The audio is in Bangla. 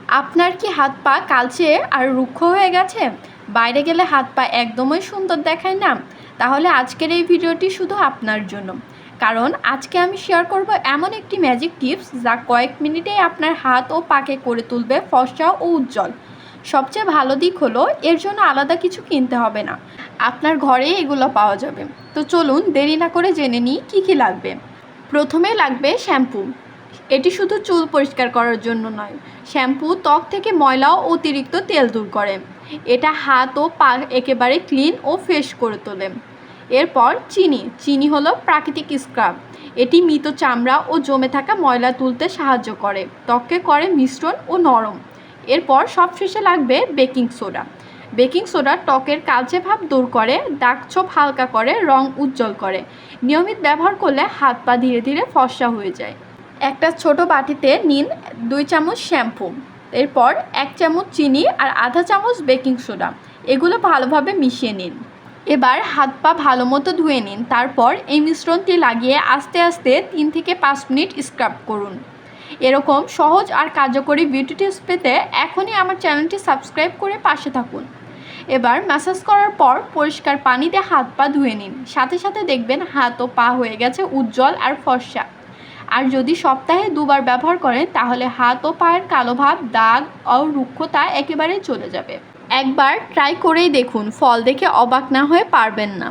আপনার কি হাত পা কালচে আর রুক্ষ হয়ে গেছে? বাইরে গেলে হাত পা একদমই সুন্দর দেখায় না? তাহলে আজকের এই ভিডিওটি শুধু আপনার জন্য। কারণ আজকে আমি শেয়ার করব এমন একটি ম্যাজিক টিপস যা কয়েক মিনিটেই আপনার হাত ও পাকে করে তুলবে ফর্সা ও উজ্জ্বল। সবচেয়ে ভালো দিক হলো এর জন্য আলাদা কিছু কিনতে হবে না, আপনার ঘরেই এগুলো পাওয়া যাবে। তো চলুন দেরি না করে জেনে নিই কী কী লাগবে। প্রথমে লাগবে শ্যাম্পু। এটি শুধু চুল পরিষ্কার করার জন্য নয়, শ্যাম্পু ত্বক থেকে ময়লা ও অতিরিক্ত তেল দূর করে। এটা হাত ও পা একেবারে ক্লিন ও ফ্রেশ করে তোলে। এরপর চিনি হলো প্রাকৃতিক স্ক্রাব। এটি মৃত চামড়া ও জমে থাকা ময়লা তুলতে সাহায্য করে, ত্বককে করে মিশ্রণ ও নরম। এরপর সবশেষে লাগবে বেকিং সোডা। বেকিং সোডা ত্বকের কালচে ভাব দূর করে, দাগ ছোপ হালকা করে, রং উজ্জ্বল করে। নিয়মিত ব্যবহার করলে হাত পা ধীরে ধীরে ফর্সা হয়ে যায়। একটা ছোট বাটিতে নিন 2 চামচ শ্যাম্পু, এরপর 1 চামচ চিনি আর আধা চামচ বেকিং সোডা। এগুলো ভালোভাবে মিশিয়ে নিন। এবার হাত পা ভালো মতো ধুয়ে নিন। তারপর এই মিশ্রণটি লাগিয়ে আস্তে আস্তে 3 থেকে 5 মিনিট স্ক্রাব করুন। এরকম সহজ আর কার্যকরী বিউটি টিপস পেতে এখনই আমার চ্যানেলটি সাবস্ক্রাইব করে পাশে থাকুন। এবার ম্যাসাজ করার পর পরিষ্কার পানিতে হাত পা ধুয়ে নিন। সাথে সাথে দেখবেন হাত ও পা হয়ে গেছে উজ্জ্বল আর ফর্সা। আর যদি সপ্তাহে 2 বার ব্যবহার করেন তাহলে হাত ও পায়ের কালো ভাব, দাগ ও রুক্ষতা একেবারে চলে যাবে। একবার ট্রাই করেই দেখুন, ফল দেখে অবাক না হয়ে পারবেন না।